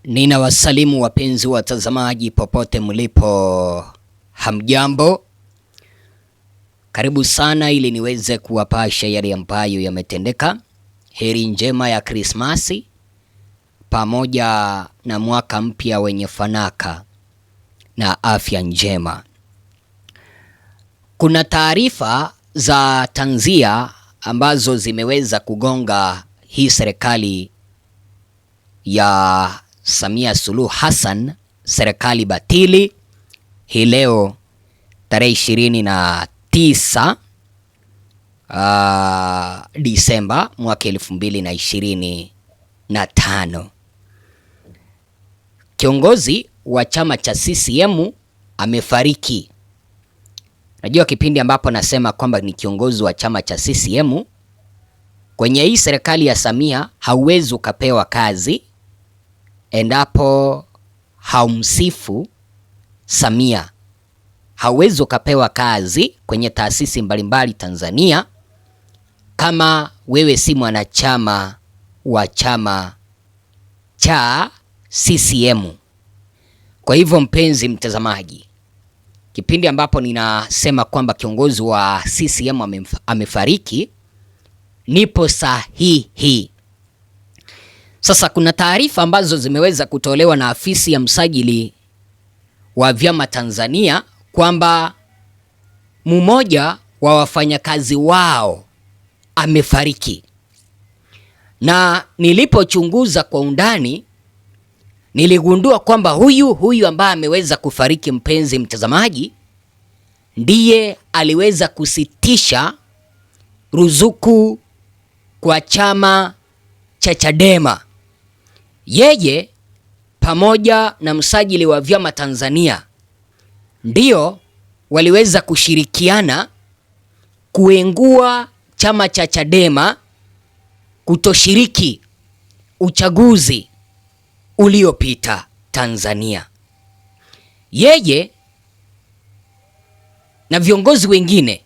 Ninawasalimu wapenzi watazamaji popote mlipo, hamjambo. Karibu sana ili niweze kuwapasha yale ambayo yametendeka. Heri njema ya Krismasi pamoja na mwaka mpya wenye fanaka na afya njema. Kuna taarifa za tanzia ambazo zimeweza kugonga hii serikali ya Samia Suluhu Hassan, serikali batili, hii leo tarehe 29 Disemba mwaka 2025. Kiongozi wa chama cha CCM amefariki. Najua kipindi ambapo nasema kwamba ni kiongozi wa chama cha CCM, kwenye hii serikali ya Samia hauwezi ukapewa kazi endapo haumsifu Samia. Hauwezi ukapewa kazi kwenye taasisi mbalimbali Tanzania kama wewe si mwanachama wa chama cha CCM. Kwa hivyo mpenzi mtazamaji, kipindi ambapo ninasema kwamba kiongozi wa CCM amefariki, nipo sahihi. Sasa kuna taarifa ambazo zimeweza kutolewa na afisi ya msajili wa vyama Tanzania kwamba mmoja wa wafanyakazi wao amefariki. Na nilipochunguza kwa undani niligundua kwamba huyu ambaye ameweza kufariki, mpenzi mtazamaji, ndiye aliweza kusitisha ruzuku kwa chama cha Chadema. Yeye pamoja na msajili wa vyama Tanzania ndio waliweza kushirikiana kuengua chama cha Chadema kutoshiriki uchaguzi uliopita Tanzania. Yeye na viongozi wengine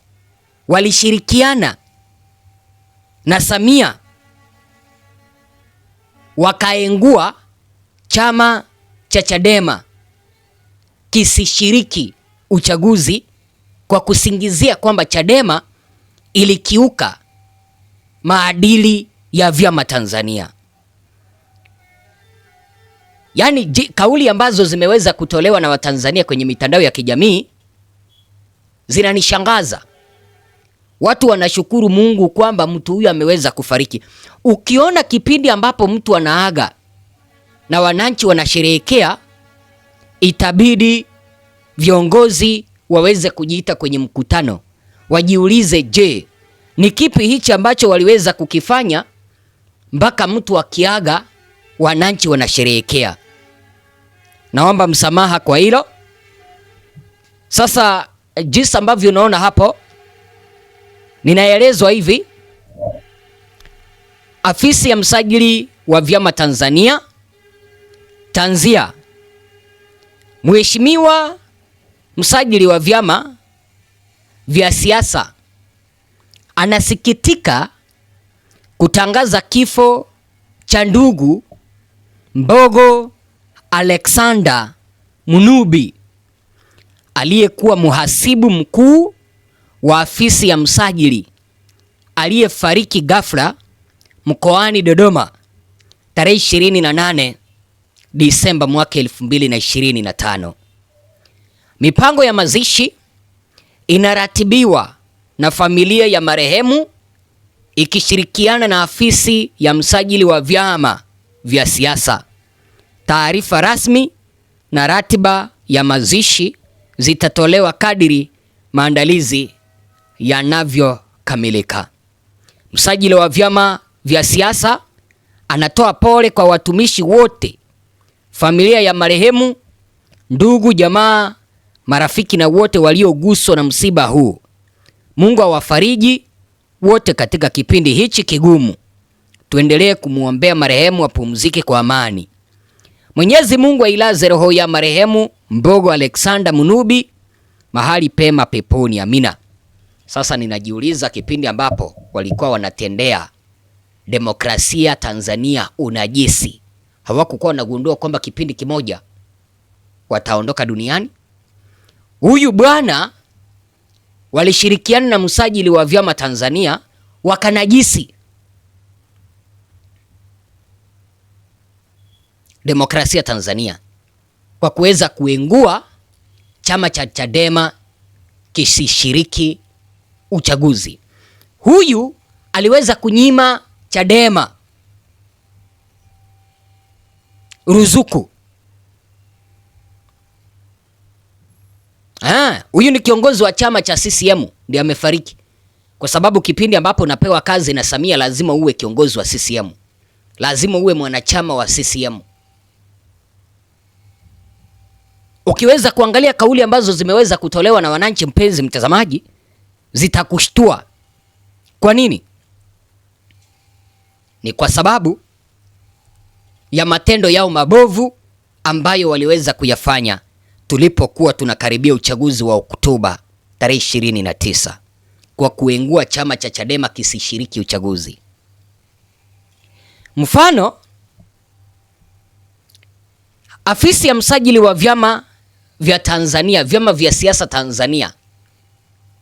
walishirikiana na Samia wakaengua chama cha Chadema kisishiriki uchaguzi kwa kusingizia kwamba Chadema ilikiuka maadili ya vyama Tanzania. Yaani kauli ambazo zimeweza kutolewa na Watanzania kwenye mitandao ya kijamii zinanishangaza. Watu wanashukuru Mungu kwamba mtu huyu ameweza kufariki. Ukiona kipindi ambapo mtu anaaga na wananchi wanasherehekea, itabidi viongozi waweze kujiita kwenye mkutano, wajiulize, je, ni kipi hichi ambacho waliweza kukifanya mpaka mtu akiaga wananchi wanasherehekea? Naomba msamaha kwa hilo. Sasa jinsi ambavyo unaona hapo, ninaelezwa hivi: afisi ya msajili wa vyama Tanzania tanzia, Mheshimiwa msajili wa vyama vya siasa anasikitika kutangaza kifo cha ndugu Mbogo Alexander Munubi, aliyekuwa mhasibu mkuu wa afisi ya msajili, aliyefariki ghafla mkoani Dodoma tarehe 28 Disemba mwaka 2025. Mipango ya mazishi inaratibiwa na familia ya marehemu ikishirikiana na afisi ya msajili wa vyama vya siasa. Taarifa rasmi na ratiba ya mazishi zitatolewa kadiri maandalizi yanavyokamilika. Msajili wa vyama vya siasa anatoa pole kwa watumishi wote, familia ya marehemu, ndugu, jamaa, marafiki na wote walioguswa na msiba huu. Mungu awafariji wote katika kipindi hichi kigumu. Tuendelee kumuombea marehemu apumzike kwa amani. Mwenyezi Mungu ailaze roho ya marehemu Mbogo Alexander Munubi mahali pema peponi. Amina. Sasa ninajiuliza, kipindi ambapo walikuwa wanatendea demokrasia Tanzania unajisi, hawakukuwa wanagundua kwamba kipindi kimoja wataondoka duniani? Huyu bwana walishirikiana na msajili wa vyama Tanzania wakanajisi demokrasia Tanzania kwa kuweza kuengua chama cha Chadema kisishiriki uchaguzi. Huyu aliweza kunyima Chadema ruzuku. Huyu ni kiongozi wa chama cha CCM, ndiye amefariki. Kwa sababu kipindi ambapo unapewa kazi na Samia lazima uwe kiongozi wa CCM. Lazima uwe mwanachama wa CCM. Ukiweza kuangalia kauli ambazo zimeweza kutolewa na wananchi, mpenzi mtazamaji, zitakushtua. Kwa nini? Ni kwa sababu ya matendo yao mabovu ambayo waliweza kuyafanya tulipokuwa tunakaribia uchaguzi wa Oktoba tarehe 29 kwa kuengua chama cha Chadema kisishiriki uchaguzi. Mfano, afisi ya msajili wa vyama vya Tanzania, vyama vya siasa Tanzania,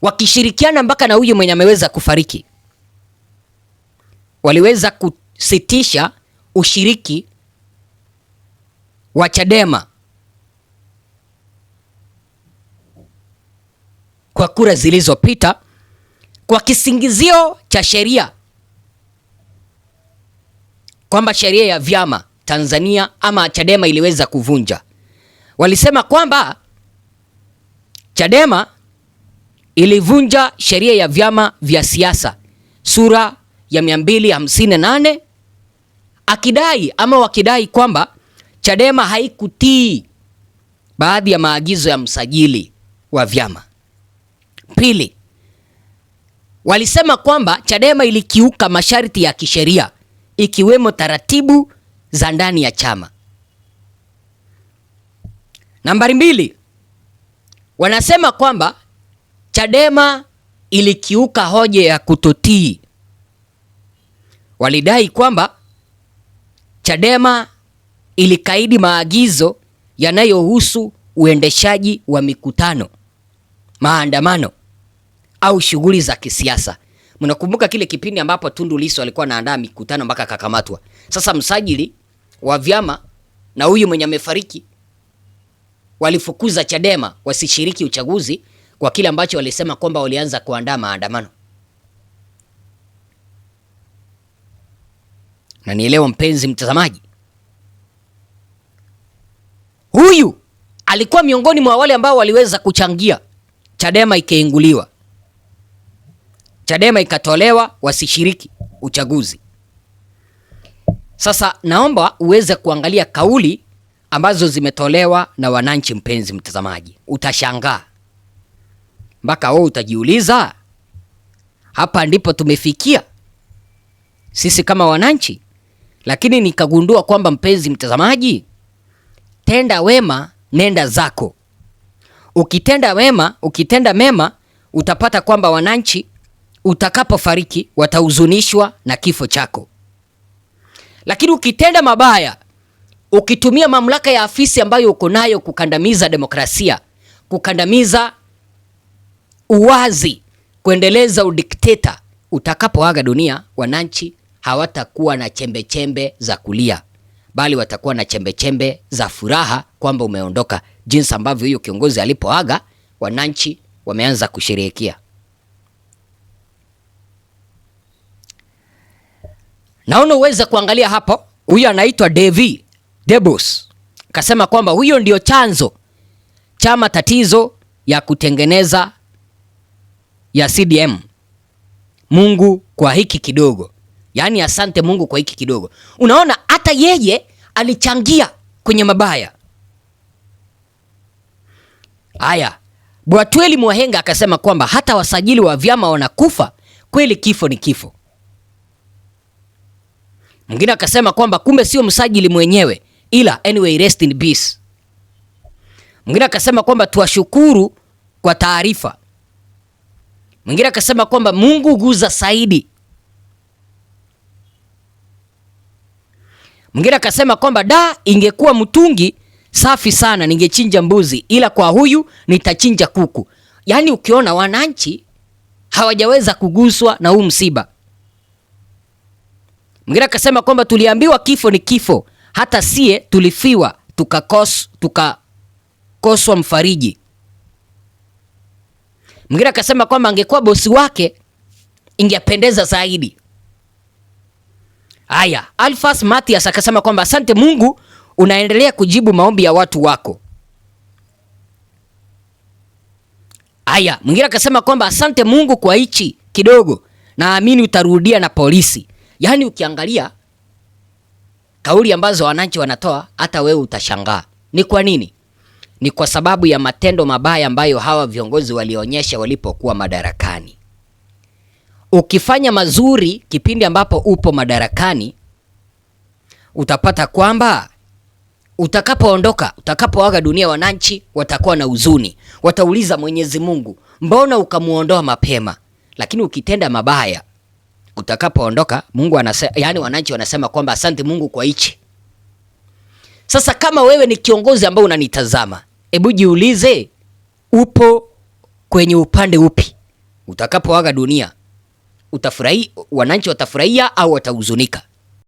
wakishirikiana mpaka na huyu mwenye ameweza kufariki, waliweza kusitisha ushiriki wa Chadema kwa kura zilizopita kwa kisingizio cha sheria, kwamba sheria ya vyama Tanzania ama Chadema iliweza kuvunja. Walisema kwamba Chadema ilivunja sheria ya vyama vya siasa sura ya 258, akidai ama wakidai kwamba Chadema haikutii baadhi ya maagizo ya msajili wa vyama. Pili, walisema kwamba Chadema ilikiuka masharti ya kisheria ikiwemo taratibu za ndani ya chama. Nambari 2, wanasema kwamba Chadema ilikiuka hoja ya kutotii. Walidai kwamba Chadema ilikaidi maagizo yanayohusu uendeshaji wa mikutano, maandamano au shughuli za kisiasa. Mnakumbuka kile kipindi ambapo Tundu Lissu alikuwa anaandaa mikutano mpaka akakamatwa. Sasa msajili wa vyama na huyu mwenye amefariki walifukuza Chadema wasishiriki uchaguzi kwa kile ambacho walisema kwamba walianza kuandaa maandamano. Na nielewa mpenzi mtazamaji, huyu alikuwa miongoni mwa wale ambao waliweza kuchangia Chadema ikainguliwa, Chadema ikatolewa wasishiriki uchaguzi. Sasa naomba uweze kuangalia kauli ambazo zimetolewa na wananchi, mpenzi mtazamaji. Utashangaa mpaka wewe utajiuliza, hapa ndipo tumefikia sisi kama wananchi. Lakini nikagundua kwamba, mpenzi mtazamaji, tenda wema nenda zako. Ukitenda mema utapata kwamba wananchi utakapofariki watahuzunishwa na kifo chako. Lakini ukitenda mabaya, ukitumia mamlaka ya afisi ambayo uko nayo kukandamiza demokrasia, kukandamiza uwazi, kuendeleza udikteta, utakapoaga dunia, wananchi hawatakuwa na chembe chembe za kulia, bali watakuwa na chembe chembe za furaha kwamba umeondoka. Jinsi ambavyo huyo kiongozi alipoaga, wananchi wameanza kusherehekea. Naona uweze kuangalia hapo, huyu anaitwa Devi Debus akasema kwamba huyo ndio chanzo cha matatizo ya kutengeneza ya CDM. Mungu kwa hiki kidogo, yaani asante Mungu kwa hiki kidogo. Unaona, hata yeye alichangia kwenye mabaya haya. Bwatweli Mwahenga akasema kwamba hata wasajili wa vyama wanakufa kweli, kifo ni kifo. Mwingine akasema kwamba kumbe sio msajili mwenyewe, ila anyway rest in peace. Mwingine akasema kwamba tuwashukuru kwa taarifa. Mwingine akasema kwamba Mungu guza Saidi. Mwingine akasema kwamba ingekuwa mtungi safi sana ningechinja mbuzi, ila kwa huyu nitachinja kuku. Yaani ukiona wananchi hawajaweza kuguswa na huu msiba. Mwingine akasema kwamba tuliambiwa kifo ni kifo, hata sie tulifiwa tukakoswa mfariji. Mwingine akasema kwamba angekuwa bosi wake ingependeza zaidi. Haya, Alphas Mathias akasema kwamba asante Mungu unaendelea kujibu maombi ya watu wako. Haya, mwingine akasema kwamba asante Mungu kwa hichi kidogo, naamini utarudia na polisi. Yaani ukiangalia kauli ambazo wananchi wanatoa, hata wewe utashangaa. Ni kwa nini? Ni kwa sababu ya matendo mabaya ambayo hawa viongozi walionyesha walipokuwa madarakani. Ukifanya mazuri kipindi ambapo upo madarakani, utapata kwamba utakapoondoka, utakapoaga dunia, wananchi watakuwa na huzuni. Watauliza Mwenyezi Mungu, mbona ukamuondoa mapema? Lakini ukitenda mabaya, utakapoondoka, Mungu anasema, yani wananchi wanasema kwamba asante Mungu kwa hichi. Sasa kama wewe ni kiongozi ambao unanitazama, hebu jiulize upo kwenye upande upi? Utakapoaga dunia, utafurahi, wananchi watafurahia au watahuzunika?